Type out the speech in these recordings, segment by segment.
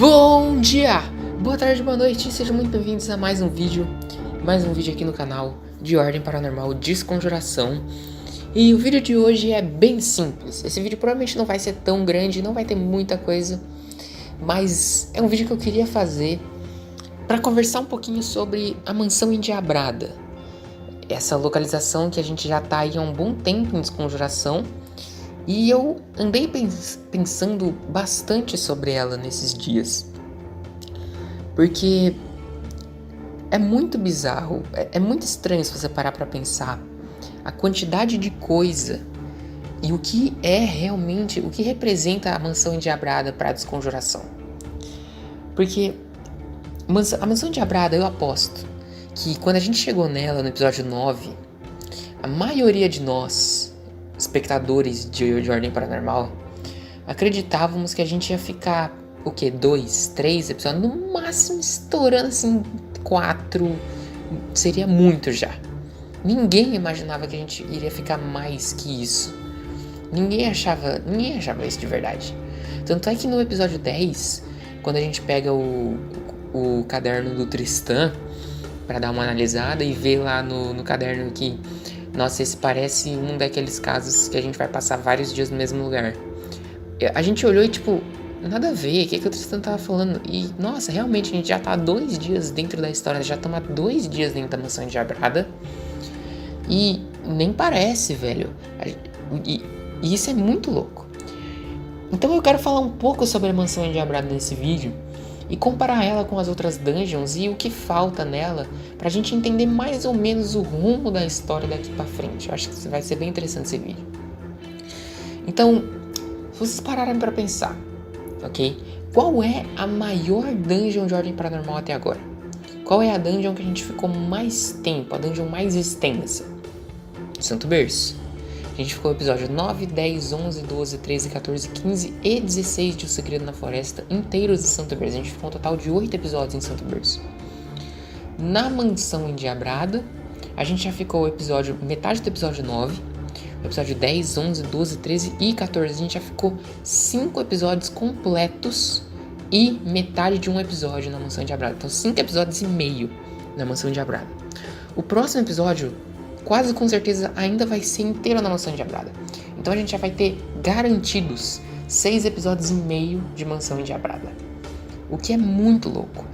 Bom dia, boa tarde, boa noite, sejam muito bem-vindos a mais um vídeo aqui no canal de Ordem Paranormal Desconjuração. E o vídeo de hoje é bem simples. Esse vídeo provavelmente não vai ser tão grande, não vai ter muita coisa, mas é um vídeo que eu queria fazer para conversar um pouquinho sobre a Mansão Endiabrada. Essa localização que a gente já tá aí há um bom tempo em Desconjuração. E eu andei pensando bastante sobre ela nesses dias. Porque é muito bizarro, é muito estranho se você parar pra pensar a quantidade de coisa e o que é realmente, o que representa a Mansão Endiabrada pra Desconjuração. Porque a Mansão Endiabrada, eu aposto que quando a gente chegou nela no episódio 9, a maioria de nós, espectadores de Ordem Paranormal, acreditávamos que a gente ia ficar, 2, 3 episódios, no máximo estourando assim 4, seria muito já. Ninguém imaginava que a gente iria ficar mais que isso. Ninguém achava isso de verdade. Tanto é que no episódio 10, quando a gente pega o caderno do Tristan para dar uma analisada e ver lá no caderno que, nossa, esse parece um daqueles casos que a gente vai passar vários dias no mesmo lugar. A gente olhou e nada a ver, o que o Tristan tava falando? E, nossa, realmente, a gente já tá há 2 dias dentro da história, já estamos há 2 dias dentro da Mansão Endiabrada. E nem parece, velho. E isso é muito louco. Então eu quero falar um pouco sobre a Mansão Endiabrada nesse vídeo e comparar ela com as outras dungeons e o que falta nela pra gente entender mais ou menos o rumo da história daqui pra frente. Eu acho que vai ser bem interessante esse vídeo. Então, se vocês pararem pra pensar, ok? Qual é a maior dungeon de Ordem Paranormal até agora? Qual é a dungeon que a gente ficou mais tempo, a dungeon mais extensa? Santo Berço. A gente ficou no episódio 9, 10, 11, 12, 13, 14, 15 e 16 de O Segredo na Floresta inteiros em Santo Berço. A gente ficou um total de 8 episódios em Santo Berço. Na Mansão Endiabrada, a gente já ficou metade do episódio 9, o episódio 10, 11, 12, 13 e 14. A gente já ficou 5 episódios completos e metade de um episódio na Mansão Endiabrada. Então 5 episódios e meio na Mansão Endiabrada. O próximo episódio, quase com certeza, ainda vai ser inteiro na Mansão Endiabrada. Então a gente já vai ter garantidos 6 episódios e meio de Mansão Endiabrada. O que é muito louco.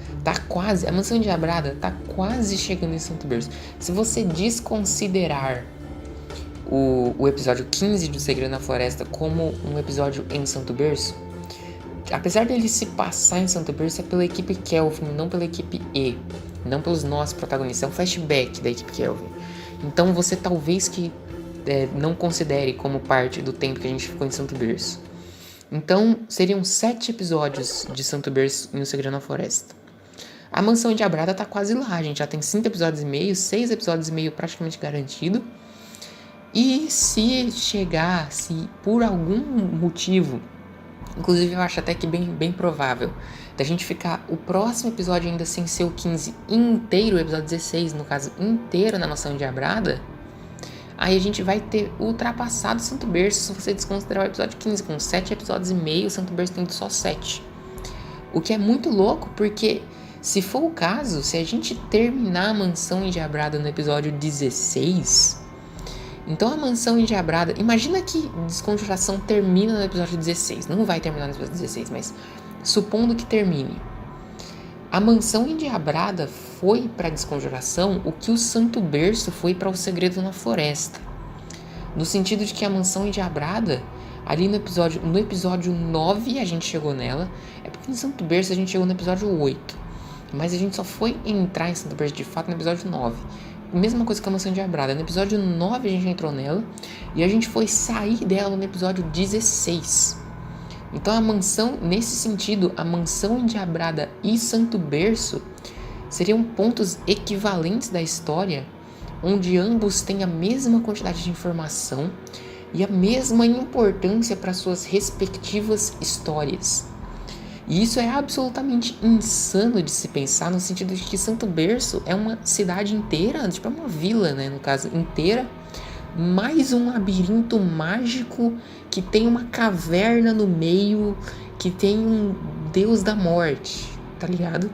A Mansão Endiabrada tá quase chegando em Santo Berço. Se você desconsiderar o episódio 15 do Segredo na Floresta como um episódio em Santo Berço, apesar dele se passar em Santo Berço, é pela equipe Kelvin, não pela equipe E, não pelos nossos protagonistas. É um flashback da equipe Kelvin. Então você talvez que não considere como parte do tempo que a gente ficou em Santo Berço. Então seriam 7 episódios de Santo Berço em O Segredo na Floresta. A Mansão Endiabrada tá quase lá, a gente já tem 5 episódios e meio, 6 episódios e meio praticamente garantido. E se por algum motivo, inclusive eu acho até que bem provável, da gente ficar o próximo episódio ainda sem ser o 15 inteiro, o episódio 16, no caso, inteiro na Mansão Endiabrada, aí a gente vai ter ultrapassado Santo Berço se você desconsiderar o episódio 15, com 7 episódios e meio, Santo Berço tem só 7. O que é muito louco, porque se for o caso, se a gente terminar a Mansão Endiabrada no episódio 16, então a Mansão Endiabrada, imagina que Desconjuração termina no episódio 16, não vai terminar no episódio 16, mas supondo que termine. A Mansão Endiabrada foi para Desconjuração o que o Santo Berço foi para O Segredo na Floresta. No sentido de que a Mansão Endiabrada, ali no episódio 9 a gente chegou nela, é porque em Santo Berço a gente chegou no episódio 8, mas a gente só foi entrar em Santo Berço de fato no episódio 9. Mesma coisa que a Mansão Endiabrada. No episódio 9 a gente entrou nela e a gente foi sair dela no episódio 16. Então a mansão, nesse sentido, a Mansão Endiabrada e Santo Berço seriam pontos equivalentes da história, onde ambos têm a mesma quantidade de informação e a mesma importância para suas respectivas histórias. E isso é absolutamente insano de se pensar, no sentido de que Santo Berço é uma cidade inteira, é uma vila, né, no caso, inteira, mais um labirinto mágico que tem uma caverna no meio, que tem um deus da morte, tá ligado?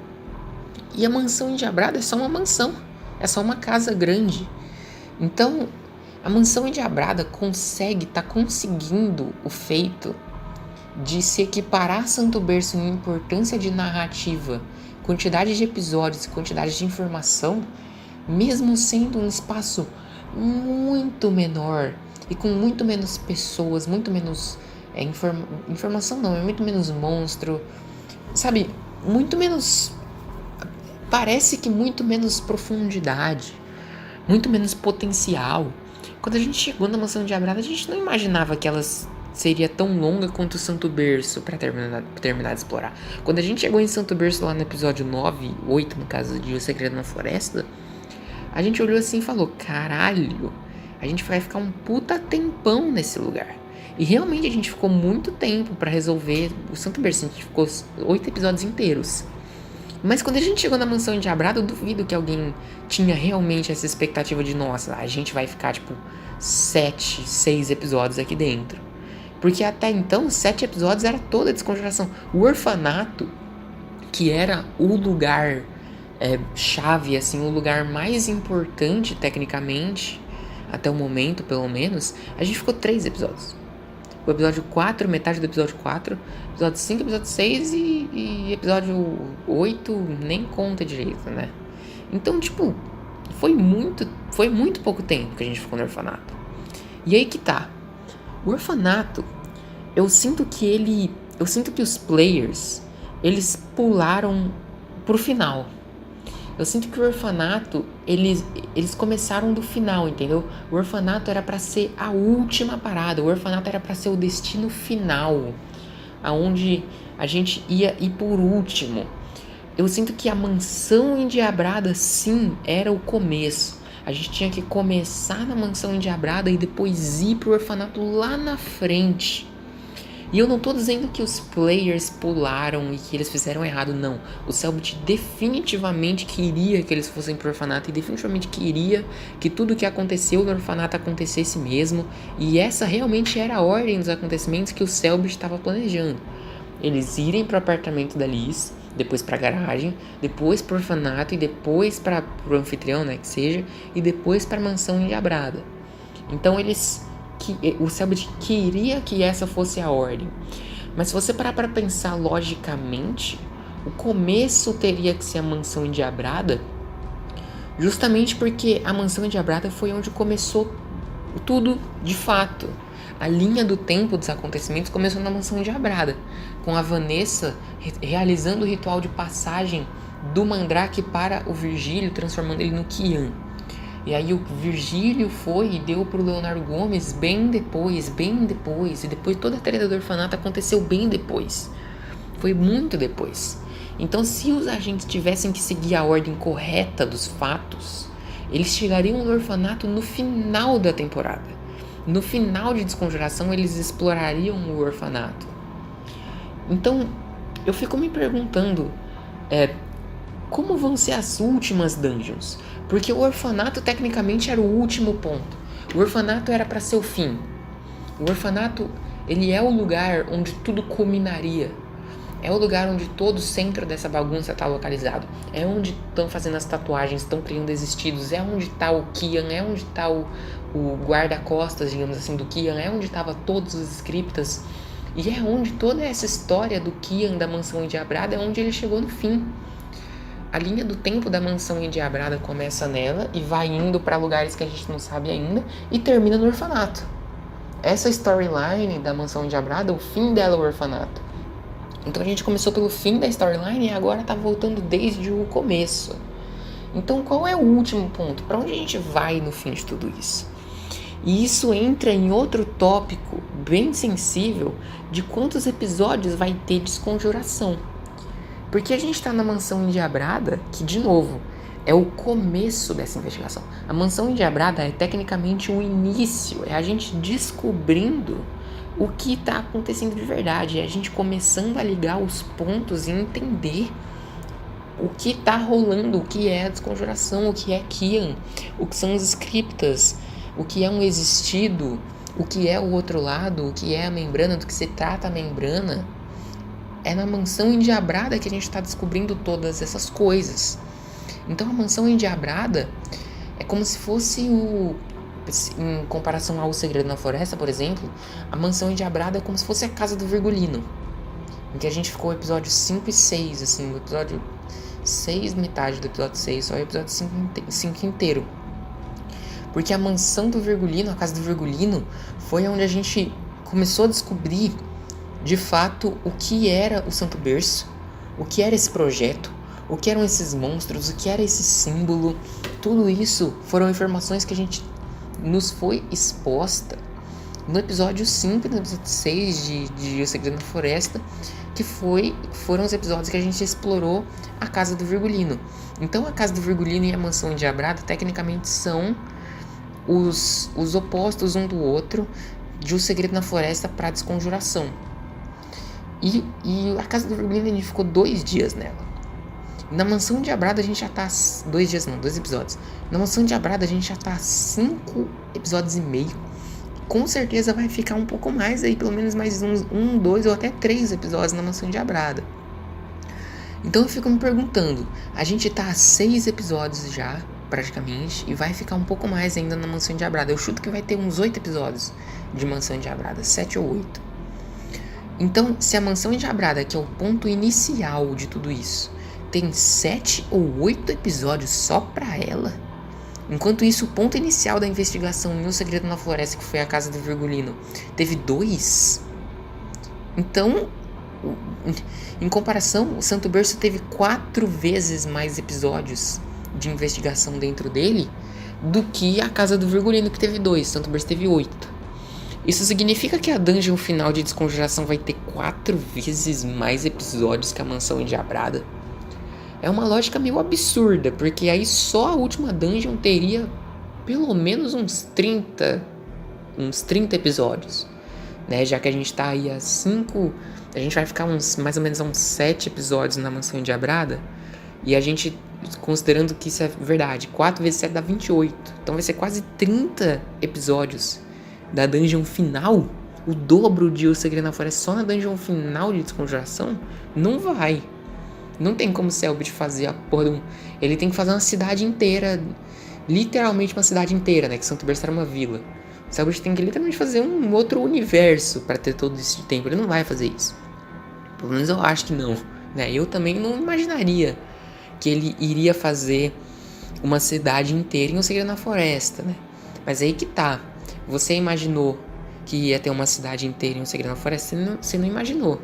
E a mansão endiabrada é só uma mansão, é só uma casa grande. Então, a mansão endiabrada tá conseguindo o feito de se equiparar a Santo Berço em importância de narrativa, quantidade de episódios e quantidade de informação, mesmo sendo um espaço muito menor e com muito menos pessoas, muito menos informação não, é muito menos monstro, sabe? Muito menos, parece que muito menos profundidade, muito menos potencial. Quando a gente chegou na mansão endiabrada, a gente não imaginava que ela seria tão longa quanto o Santo Berço para terminar de explorar. Quando a gente chegou em Santo Berço lá no episódio 9, 8 no caso de O Segredo na Floresta, a gente olhou assim e falou, caralho, a gente vai ficar um puta tempão nesse lugar. E realmente a gente ficou muito tempo pra resolver o Santo Berço, a gente ficou 8 episódios inteiros. Mas quando a gente chegou na mansão endiabrada, eu duvido que alguém tinha realmente essa expectativa de, nossa, a gente vai ficar tipo 7, 6 episódios aqui dentro. Porque até então, 7 episódios era toda a desconjuração. O orfanato, que era o lugar chave, assim, o lugar mais importante tecnicamente, até o momento pelo menos, a gente ficou 3 episódios. O episódio 4, metade do episódio 4, episódio 5, episódio 6 e episódio 8 nem conta direito, né? Então, tipo, foi muito pouco tempo que a gente ficou no orfanato. E aí que tá. O orfanato, eu sinto que os players, eles pularam pro final. Eu sinto que o orfanato, eles começaram do final, entendeu? O orfanato era pra ser a última parada, o orfanato era pra ser o destino final, aonde a gente ia ir por último. Eu sinto que a mansão endiabrada, sim, era o começo. A gente tinha que começar na mansão endiabrada e depois ir pro orfanato lá na frente. E eu não tô dizendo que os players pularam e que eles fizeram errado, não. O Cellbit definitivamente queria que eles fossem pro orfanato e definitivamente queria que tudo que aconteceu no orfanato acontecesse mesmo. E essa realmente era a ordem dos acontecimentos que o Cellbit estava planejando. Eles irem pro apartamento da Liz, depois pra garagem, depois pro orfanato e depois pro anfitrião, né, que seja, e depois pra mansão endiabrada. Então o Cellbit queria que essa fosse a ordem. Mas se você parar para pensar logicamente, o começo teria que ser a mansão endiabrada, justamente porque a mansão endiabrada foi onde começou tudo de fato. A linha do tempo dos acontecimentos começou na mansão endiabrada, com a Vanessa realizando o ritual de passagem do Mandrake para o Virgílio, transformando ele no Kian. E aí o Virgílio foi e deu pro Leonardo Gomes bem depois, e depois toda a treta do orfanato aconteceu bem depois. Foi muito depois. Então se os agentes tivessem que seguir a ordem correta dos fatos, eles chegariam no orfanato no final da temporada. No final de Desconjuração eles explorariam o orfanato. Então eu fico me perguntando, como vão ser as últimas dungeons? Porque o orfanato tecnicamente era o último ponto. O orfanato era para ser o fim. O orfanato, ele é o lugar onde tudo culminaria. É o lugar onde todo o centro dessa bagunça está localizado. É onde estão fazendo as tatuagens, estão criando existidos. É onde está o Kian, é onde está o guarda-costas, digamos assim, do Kian. É onde estavam todos os scriptas. E é onde toda essa história do Kian, da mansão endiabrada, é onde ele chegou no fim. A linha do tempo da mansão endiabrada começa nela e vai indo para lugares que a gente não sabe ainda e termina no orfanato. Essa storyline da mansão endiabrada, o fim dela é o orfanato. Então a gente começou pelo fim da storyline e agora tá voltando desde o começo. Então qual é o último ponto? Para onde a gente vai no fim de tudo isso? E isso entra em outro tópico bem sensível de quantos episódios vai ter Desconjuração. Porque a gente tá na mansão endiabrada, que, de novo, é o começo dessa investigação. A mansão endiabrada é tecnicamente o início, é a gente descobrindo o que tá acontecendo de verdade, é a gente começando a ligar os pontos e entender o que tá rolando, o que é a Desconjuração, o que é Kian, o que são os scriptas, o que é um existido, o que é o outro lado, o que é a membrana, do que se trata a membrana. é na mansão endiabrada que a gente tá descobrindo todas essas coisas. Então a mansão endiabrada é como se fosse em comparação ao Segredo na Floresta, por exemplo, a mansão endiabrada é como se fosse a casa do Virgulino, em que a gente ficou o episódio 5 e 6, assim, o episódio 6, metade do episódio 6, só o episódio 5 inteiro. Porque a mansão do Virgulino, a casa do Virgulino, foi onde a gente começou a descobrir, de fato, o que era o Santo Berço, o que era esse projeto, o que eram esses monstros, o que era esse símbolo. Tudo isso foram informações que a gente nos foi exposta no episódio 5 e no episódio 6 de O Segredo na Floresta, que foram os episódios que a gente explorou a casa do Virgulino. Então a casa do Virgulino e a mansão endiabrada tecnicamente são os opostos um do outro de O Segredo na Floresta para Desconjuração. E a casa do Virgulino, a gente ficou 2 dias nela. Na mansão endiabrada a gente já tá 2 dias não, 2 episódios. Na mansão endiabrada a gente já tá 5 episódios e meio. Com certeza vai ficar um pouco mais aí, pelo menos mais uns 1, 2 ou até 3 episódios na mansão endiabrada. Então eu fico me perguntando, a gente tá a 6 episódios já, praticamente, e vai ficar um pouco mais ainda na mansão endiabrada. Eu chuto que vai ter uns 8 episódios de mansão endiabrada, 7 ou 8. Então, se a mansão endiabrada, que é o ponto inicial de tudo isso, tem 7 ou 8 episódios só pra ela, enquanto isso o ponto inicial da investigação em O Segredo na Floresta, que foi a casa do Virgulino, teve 2, então, em comparação, o Santo Berço teve 4 vezes mais episódios de investigação dentro dele do que a casa do Virgulino, que teve 2. O Santo Berço teve 8. Isso significa que a dungeon final de Desconjuração vai ter 4 vezes mais episódios que a mansão endiabrada. É uma lógica meio absurda, porque aí só a última dungeon teria pelo menos uns 30 episódios, né? Já que a gente tá aí a 5, a gente vai ficar mais ou menos uns 7 episódios na mansão endiabrada, e a gente, considerando que isso é verdade, 4 vezes 7 dá 28, então vai ser quase 30 episódios da dungeon final, o dobro de O Segredo na Floresta só na dungeon final de Desconjuração. Não tem como o Selbit fazer a porra ele tem que fazer uma cidade inteira, literalmente uma cidade inteira, né, que Santo Berço era uma vila. O Selbit tem que literalmente fazer um outro universo para ter todo esse tempo. Ele não vai fazer isso, pelo menos eu acho que não, né? Eu também não imaginaria que ele iria fazer uma cidade inteira em O Segredo na Floresta, né? Mas aí que tá. Você imaginou que ia ter uma cidade inteira em O Segredo na Floresta? Você não imaginou.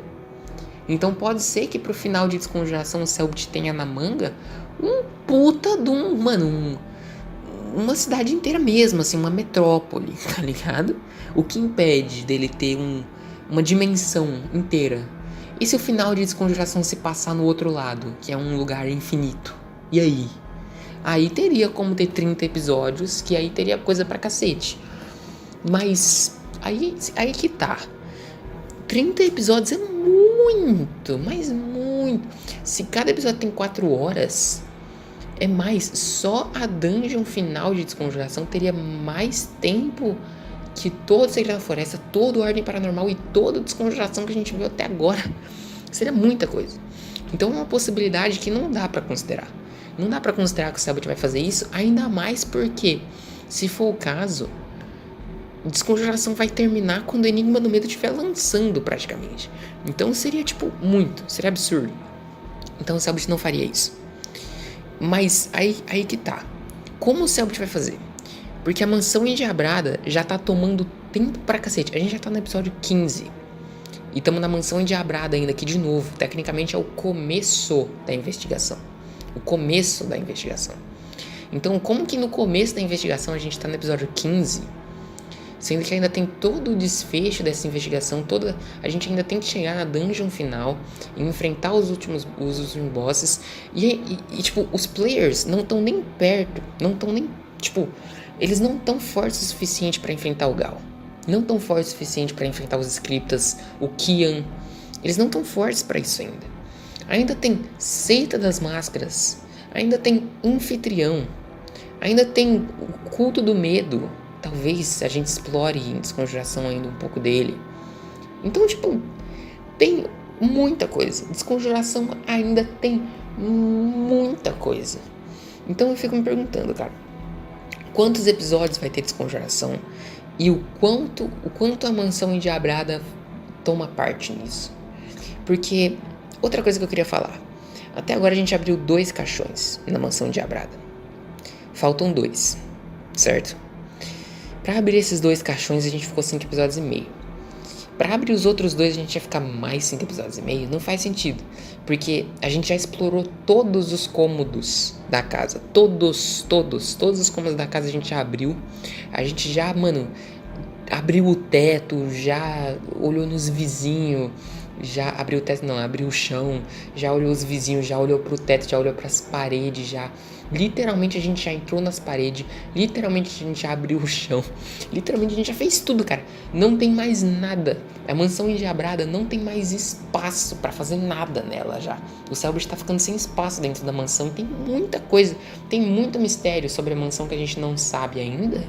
Então pode ser que pro final de Desconjuração o Selbit tenha na manga um puta de uma cidade inteira mesmo, assim, uma metrópole, tá ligado? O que impede dele ter uma dimensão inteira? E se o final de Desconjuração se passar no outro lado, que é um lugar infinito? E aí? Aí teria como ter 30 episódios, que aí teria coisa pra cacete. Mas aí que tá. 30 episódios é muito, mas muito. Se cada episódio tem 4 horas, é mais. Só a dungeon final de Desconjuração teria mais tempo que todo Segredo da Floresta, todo Ordem Paranormal e toda Desconjuração que a gente viu até agora. Seria muita coisa. Então é uma possibilidade que não dá pra considerar. Não dá pra considerar que o Selbit vai fazer isso, ainda mais porque, se for o caso, Desconjuração vai terminar quando o Enigma do Medo estiver lançando, praticamente. Então seria, seria absurdo. Então o Selbit não faria isso. Mas aí que tá. Como o Selbit vai fazer? Porque a mansão endiabrada já tá tomando tempo pra cacete. A gente já tá no episódio 15. E estamos na mansão endiabrada ainda, que de novo, tecnicamente é o começo da investigação. O começo da investigação. Então, como que no começo da investigação a gente tá no episódio 15... sendo que ainda tem todo o desfecho dessa investigação, a gente ainda tem que chegar na dungeon final e enfrentar os últimos bosses, e os players não estão nem perto, eles não estão fortes o suficiente para enfrentar o Gal, não estão fortes o suficiente para enfrentar os Scriptas, o Kian, eles não estão fortes para isso ainda tem Seita das Máscaras, ainda tem Anfitrião, ainda tem o Culto do Medo. Talvez a gente explore em Desconjuração ainda um pouco dele. Então, tem muita coisa. Desconjuração ainda tem muita coisa. Então eu fico me perguntando, cara, quantos episódios vai ter Desconjuração e o quanto a Mansão Endiabrada toma parte nisso. Porque outra coisa que eu queria falar, até agora a gente abriu 2 caixões na Mansão Endiabrada. Faltam 2, certo? Pra abrir esses 2 caixões a gente ficou 5 episódios e meio. Pra abrir os outros 2 a gente ia ficar mais 5 episódios e meio. Não faz sentido, porque a gente já explorou todos os cômodos da casa. Todos os cômodos da casa a gente já abriu. A gente já, abriu o teto, já olhou nos vizinhos, já abriu o teto, não, abriu o chão, já olhou os vizinhos, já olhou pro teto, já olhou pras paredes, já... Literalmente a gente já entrou nas paredes, literalmente a gente já abriu o chão, literalmente a gente já fez tudo, cara. Não tem mais nada. A Mansão Endiabrada não tem mais espaço pra fazer nada nela já. O Celebrity tá ficando sem espaço dentro da mansão e tem muita coisa, tem muito mistério sobre a mansão que a gente não sabe ainda,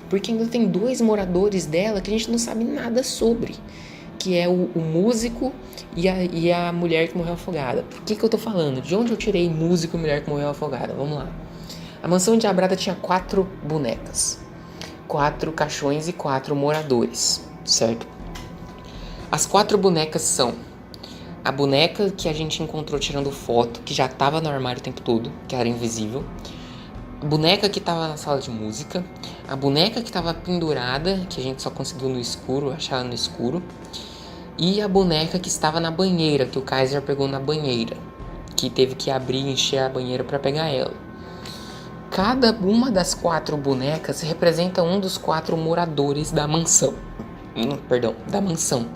porque ainda tem 2 moradores dela que a gente não sabe nada sobre, que é o músico e a mulher que morreu afogada. Por que eu tô falando? De onde eu tirei músico e mulher que morreu afogada? Vamos lá. A Mansão Endiabrada tinha 4 bonecas, 4 caixões e 4 moradores, certo? As 4 bonecas são a boneca que a gente encontrou tirando foto, que já tava no armário o tempo todo, que era invisível. A boneca que tava na sala de música. A boneca que tava pendurada, que a gente só conseguiu no escuro, achar ela no escuro. E a boneca que estava na banheira, que o Kaiser pegou na banheira, que teve que abrir e encher a banheira para pegar ela. Cada uma das 4 bonecas representa um dos 4 moradores da mansão. Da mansão.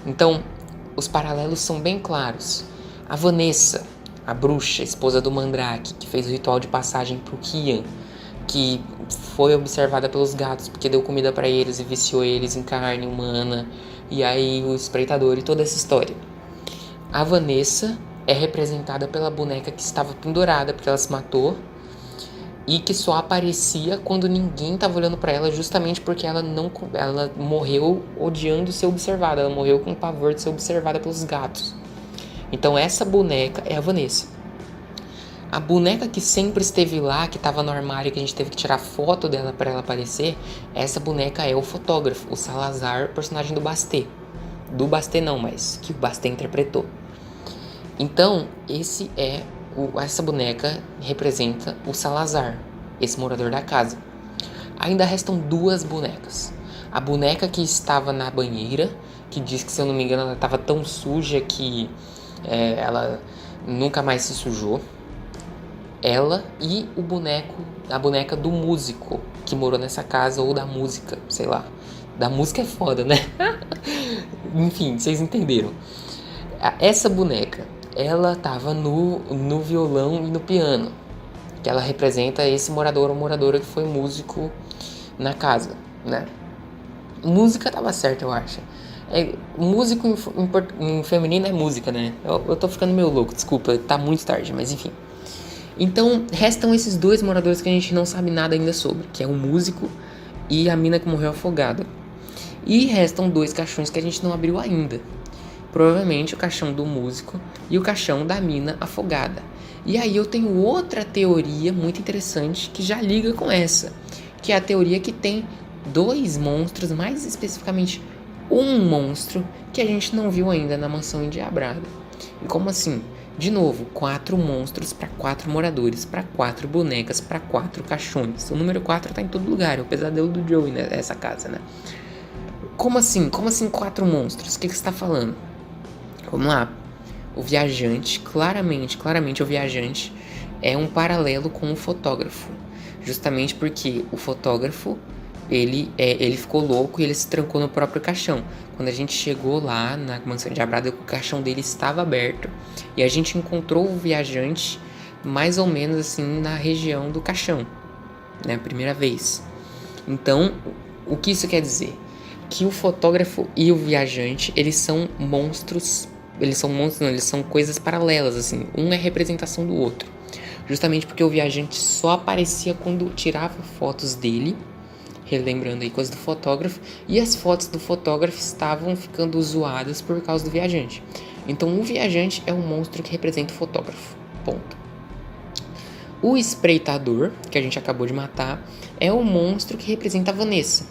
Então, os paralelos são bem claros. A Vanessa, a bruxa, esposa do Mandrake, que fez o ritual de passagem pro Kian, que foi observada pelos gatos porque deu comida para eles e viciou eles em carne humana, e aí o espreitador e toda essa história. A Vanessa é representada pela boneca que estava pendurada porque ela se matou e que só aparecia quando ninguém estava olhando para ela, justamente porque ela morreu odiando ser observada, ela morreu com pavor de ser observada pelos gatos. Então essa boneca é a Vanessa. A boneca que sempre esteve lá, que estava no armário, que a gente teve que tirar foto dela para ela aparecer, essa boneca é o fotógrafo, o Salazar, personagem do Bastet. Do Bastet não, mas que o Bastet interpretou. Então, essa boneca representa o Salazar, esse morador da casa. Ainda restam 2 bonecas. A boneca que estava na banheira, que diz que, se eu não me engano, ela estava tão suja que ela nunca mais se sujou. Ela e a boneca do músico que morou nessa casa, ou da música, sei lá. Da música é foda, né? Enfim, vocês entenderam. Essa boneca, ela tava no violão e no piano, que ela representa esse morador ou moradora que foi músico na casa, né? Música tava certo, eu acho. Músico em feminino é música, né? Eu tô ficando meio louco, desculpa, tá muito tarde, mas enfim. Então, restam esses 2 moradores que a gente não sabe nada ainda sobre, que é o músico e a mina que morreu afogada. E restam 2 caixões que a gente não abriu ainda. Provavelmente o caixão do músico e o caixão da mina afogada. E aí eu tenho outra teoria muito interessante que já liga com essa, que é a teoria que tem 2 monstros, mais especificamente um monstro que a gente não viu ainda na Mansão Endiabrada. E como assim? De novo, 4 monstros para 4 moradores, para 4 bonecas, para 4 caixões. O número 4 tá em todo lugar, é o pesadelo do Joey nessa casa, né? Como assim? Como assim 4 monstros? O que você tá falando? Vamos lá. O viajante, claramente o viajante é um paralelo com o fotógrafo. Justamente porque o fotógrafo, ele ficou louco e ele se trancou no próprio caixão. Quando a gente chegou lá na Mansão Endiabrada, o caixão dele estava aberto e a gente encontrou o viajante mais ou menos assim na região do caixão, né, a primeira vez. Então, o que isso quer dizer? Que o fotógrafo e o viajante, eles são monstros, eles são coisas paralelas, assim, um é representação do outro. Justamente porque o viajante só aparecia quando tirava fotos dele, relembrando aí coisas do fotógrafo, e as fotos do fotógrafo estavam ficando zoadas por causa do viajante. Então o viajante é um monstro que representa o fotógrafo. Ponto. O espreitador, que a gente acabou de matar, é o monstro que representa a Vanessa.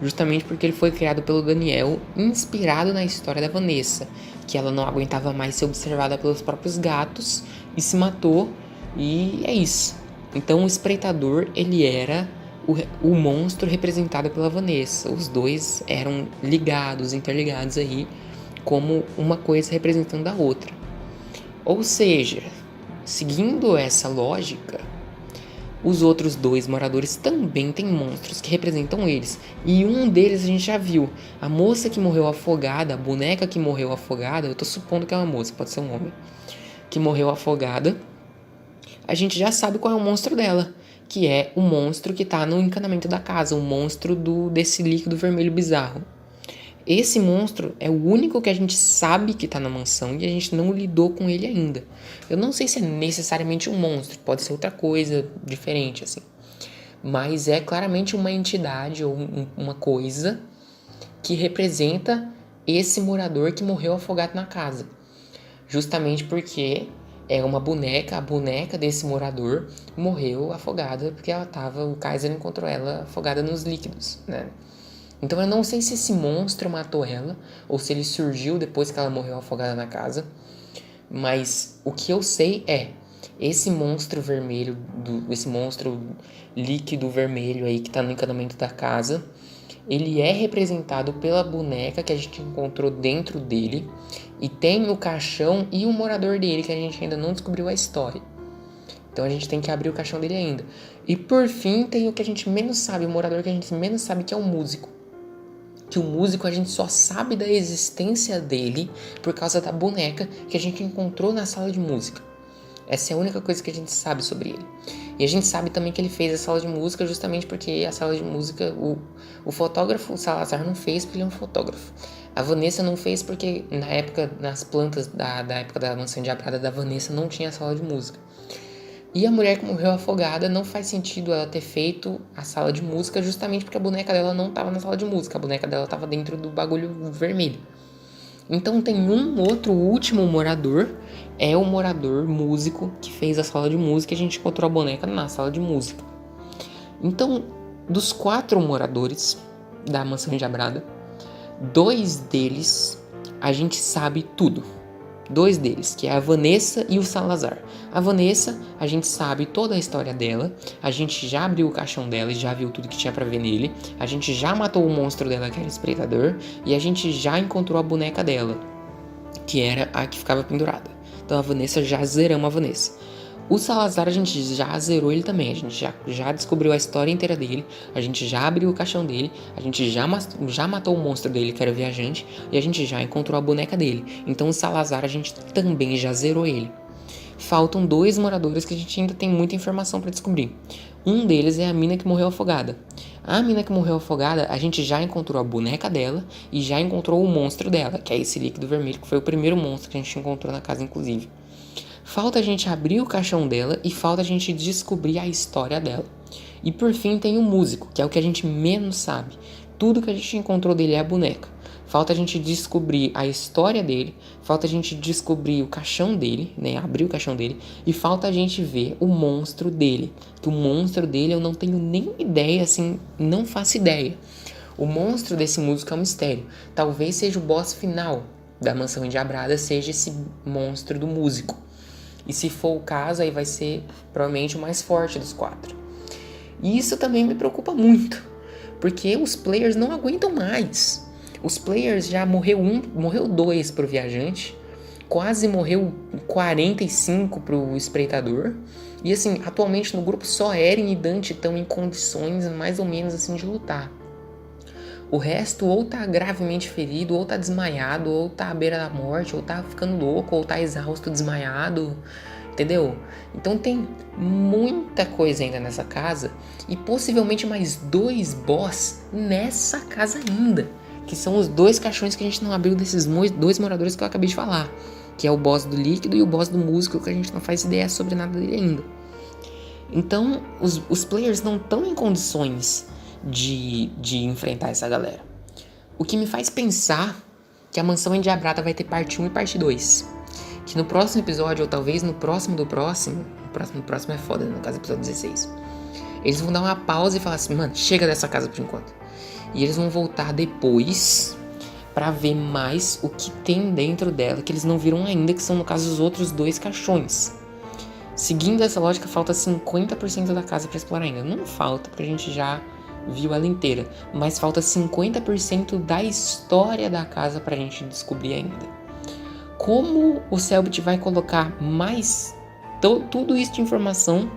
Justamente porque ele foi criado pelo Daniel, inspirado na história da Vanessa, que ela não aguentava mais ser observada pelos próprios gatos e se matou, e é isso. Então o espreitador, ele era o monstro representado pela Vanessa. Os dois eram ligados, interligados aí, como uma coisa representando a outra. Ou seja, seguindo essa lógica, os outros dois moradores também têm monstros que representam eles. E um deles a gente já viu. A moça que morreu afogada, a boneca que morreu afogada, eu tô supondo que é uma moça, pode ser um homem, que morreu afogada, a gente já sabe qual é o monstro dela, que é o monstro que tá no encanamento da casa, o monstro desse líquido vermelho bizarro. Esse monstro é o único que a gente sabe que tá na mansão e a gente não lidou com ele ainda. Eu não sei se é necessariamente um monstro, pode ser outra coisa diferente, assim. Mas é claramente uma entidade ou uma coisa que representa esse morador que morreu afogado na casa. Justamente porque é uma boneca, a boneca desse morador morreu afogada porque o Kaiser encontrou ela afogada nos líquidos, né? Então eu não sei se esse monstro matou ela ou se ele surgiu depois que ela morreu afogada na casa. Mas o que eu sei é esse monstro vermelho, esse monstro líquido vermelho aí que tá no encanamento da casa, ele é representado pela boneca que a gente encontrou dentro dele e tem o caixão e o morador dele que a gente ainda não descobriu a história. Então a gente tem que abrir o caixão dele ainda. E por fim tem o que a gente menos sabe, o morador que a gente menos sabe, que é o músico. Que o músico a gente só sabe da existência dele por causa da boneca que a gente encontrou na sala de música. Essa é a única coisa que a gente sabe sobre ele. E a gente sabe também que ele fez a sala de música justamente porque a sala de música, o fotógrafo, o Salazar, não fez porque ele é um fotógrafo. A Vanessa não fez porque na época, nas plantas da época da mansão endiabrada da Vanessa não tinha sala de música. E a mulher que morreu afogada, não faz sentido ela ter feito a sala de música justamente porque a boneca dela não estava na sala de música. A boneca dela estava dentro do bagulho vermelho. Então tem um outro último morador, é o morador músico que fez a sala de música e a gente encontrou a boneca na sala de música. Então, dos 4 moradores da mansão endiabrada, 2 deles a gente sabe tudo. 2 deles, que é a Vanessa e o Salazar. A Vanessa, a gente sabe toda a história dela, a gente já abriu o caixão dela e já viu tudo que tinha pra ver nele, a gente já matou o monstro dela, que era o espreitador, e a gente já encontrou a boneca dela, que era a que ficava pendurada. Então a Vanessa, já zeramos a Vanessa. O Salazar, a gente já zerou ele também, a gente já descobriu a história inteira dele, a gente já abriu o caixão dele, a gente já matou o monstro dele, que era o viajante, e a gente já encontrou a boneca dele. Então o Salazar, a gente também já zerou ele. Faltam 2 moradores que a gente ainda tem muita informação para descobrir. Um deles é a mina que morreu afogada. A mina que morreu afogada, a gente já encontrou a boneca dela e já encontrou o monstro dela, que é esse líquido vermelho, que foi o primeiro monstro que a gente encontrou na casa, inclusive. Falta a gente abrir o caixão dela e falta a gente descobrir a história dela. E por fim tem o músico, que é o que a gente menos sabe. Tudo que a gente encontrou dele é a boneca. Falta a gente descobrir a história dele, falta a gente descobrir o caixão dele, né, abrir o caixão dele, e falta a gente ver o monstro dele. Que o monstro dele eu não tenho nem ideia, assim, não faço ideia. O monstro desse músico é um mistério. Talvez seja o boss final da mansão endiabrada, seja esse monstro do músico. E se for o caso, aí vai ser provavelmente o mais forte dos 4. E isso também me preocupa muito, porque os players não aguentam mais. Os players já morreu 2 pro viajante, quase morreu 45 pro espreitador. E assim, atualmente no grupo só Eren e Dante estão em condições mais ou menos assim de lutar. O resto ou tá gravemente ferido, ou tá desmaiado, ou tá à beira da morte, ou tá ficando louco, ou tá exausto, desmaiado, entendeu? Então tem muita coisa ainda nessa casa e possivelmente mais 2 boss nessa casa ainda, que são os 2 caixões que a gente não abriu desses 2 moradores que eu acabei de falar, que é o boss do líquido e o boss do músico, que a gente não faz ideia sobre nada dele ainda. Então os players não estão em condições de enfrentar essa galera. O que me faz pensar que a Mansão Endiabrada vai ter parte 1 e parte 2. Que no próximo episódio, ou talvez no próximo do próximo, no próximo é foda, no caso episódio 16, eles vão dar uma pausa e falar assim, mano, chega dessa casa por enquanto. E eles vão voltar depois pra ver mais o que tem dentro dela, que eles não viram ainda, que são no caso os outros 2 caixões. Seguindo essa lógica, falta 50% da casa pra explorar ainda. Não falta, porque a gente já viu ela inteira, mas falta 50% da história da casa pra gente descobrir ainda. Como o Selbit vai colocar mais tudo isso de informação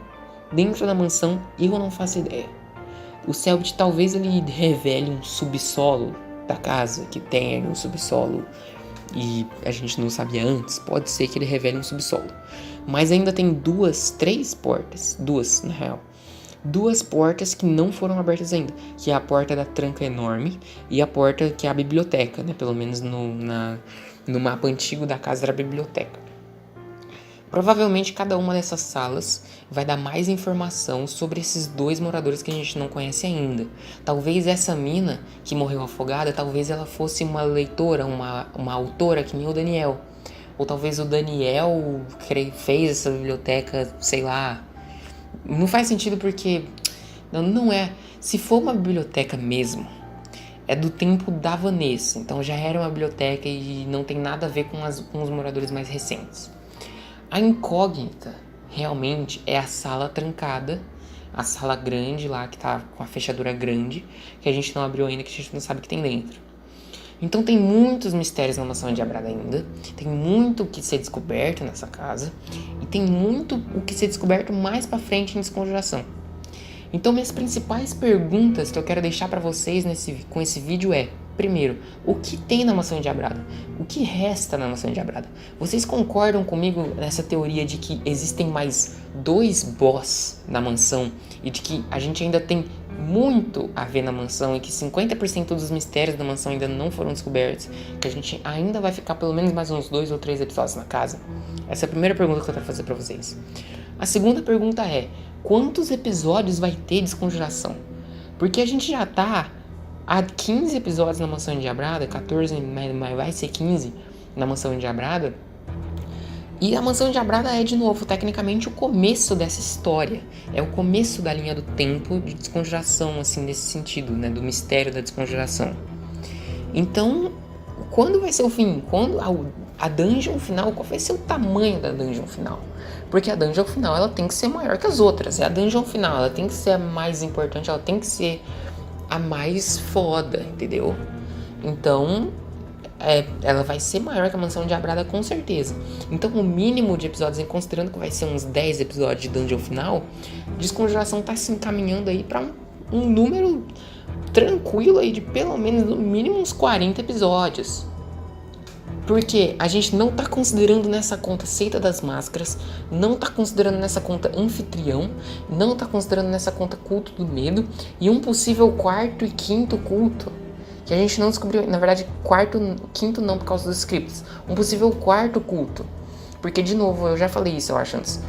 dentro da mansão, eu não faço ideia. O Selbit talvez ele revele um subsolo da casa, que tem um subsolo e a gente não sabia antes. Pode ser que ele revele um subsolo, mas ainda tem 3 portas, 2 na real, 2 portas que não foram abertas ainda, que é a porta da tranca enorme e a porta que é a biblioteca, né? Pelo menos no mapa antigo da casa era a biblioteca. Provavelmente cada uma dessas salas vai dar mais informação sobre esses 2 moradores que a gente não conhece ainda. Talvez essa mina que morreu afogada, talvez ela fosse uma leitora, uma autora que nem o Daniel. Ou talvez o Daniel fez essa biblioteca, sei lá. Não faz sentido porque não é. Se for uma biblioteca mesmo, é do tempo da Vanessa. Então já era uma biblioteca e não tem nada a ver com os moradores mais recentes. A incógnita, realmente, é a sala trancada, a sala grande lá, que tá com a fechadura grande, que a gente não abriu ainda, que a gente não sabe o que tem dentro. Então tem muitos mistérios na Mansão Endiabrada ainda, tem muito o que ser descoberto nessa casa, e tem muito o que ser descoberto mais pra frente em Desconjuração. Então minhas principais perguntas que eu quero deixar pra vocês com esse vídeo é: primeiro, o que tem na Mansão Endiabrada? O que resta na Mansão Endiabrada? Vocês concordam comigo nessa teoria de que existem mais 2 boss na mansão e de que a gente ainda tem muito a ver na mansão e que 50% dos mistérios da mansão ainda não foram descobertos, que a gente ainda vai ficar pelo menos mais uns 2 ou 3 episódios na casa? Essa é a primeira pergunta que eu quero fazer pra vocês. A segunda pergunta é: quantos episódios vai ter Desconjuração? Porque a gente já tá há 15 episódios na Mansão Endiabrada, 14, mas vai ser 15 na Mansão Endiabrada. E a Mansão Endiabrada é, de novo, tecnicamente o começo dessa história. É o começo da linha do tempo de Desconjuração, assim, nesse sentido, né? Do mistério da Desconjuração. Então, quando vai ser o fim? Quando a dungeon final, qual vai ser o tamanho da dungeon final? Porque a dungeon final, ela tem que ser maior que as outras. É a dungeon final, ela tem que ser a mais importante, ela tem que ser a mais foda, entendeu? Então, ela vai ser maior que a Mansão Endiabrada com certeza. Então, o mínimo de episódios, considerando que vai ser uns 10 episódios de dungeon final, Desconjuração tá se encaminhando aí pra um número tranquilo aí de pelo menos, no mínimo, uns 40 episódios. Porque a gente não tá considerando nessa conta Seita das Máscaras, não tá considerando nessa conta Anfitrião, não tá considerando nessa conta Culto do Medo e um possível 4º e 5º culto, que a gente não descobriu, na verdade 5º não por causa dos scripts, um possível 4º culto, porque de novo, eu já falei isso eu acho antes,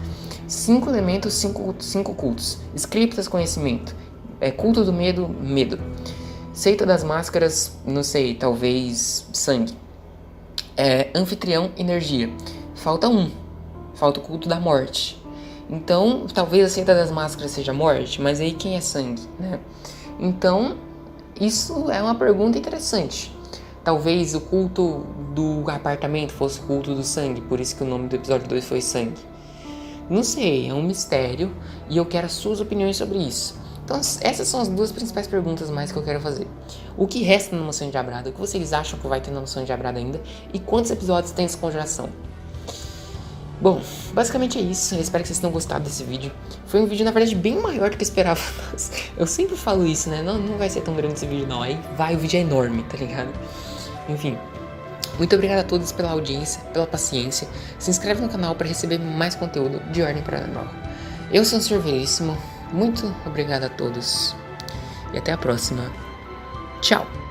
5 elementos, 5 cultos, scriptas, conhecimento, Culto do Medo, medo, Seita das Máscaras, não sei, talvez sangue, Anfitrião, energia. Falta o Culto da Morte. Então, talvez a Seita das Máscaras seja morte, mas aí quem é sangue, né? Então, isso é uma pergunta interessante. Talvez o culto do apartamento fosse o culto do sangue, por isso que o nome do episódio 2 foi Sangue. Não sei, é um mistério e eu quero as suas opiniões sobre isso. Então, essas são as 2 principais perguntas mais que eu quero fazer. O que resta na Mansão Endiabrada? O que vocês acham que vai ter na Mansão Endiabrada ainda? E quantos episódios tem Desconjuração? Bom, basicamente é isso. Eu espero que vocês tenham gostado desse vídeo. Foi um vídeo, na verdade, bem maior do que eu esperava. Eu sempre falo isso, né? Não vai ser tão grande esse vídeo, não. Aí o vídeo é enorme, tá ligado? Enfim. Muito obrigado a todos pela audiência, pela paciência. Se inscreve no canal para receber mais conteúdo de Ordem Paranormal. Eu sou o Sr. Veríssimo. Muito obrigado a todos. E até a próxima. Tchau!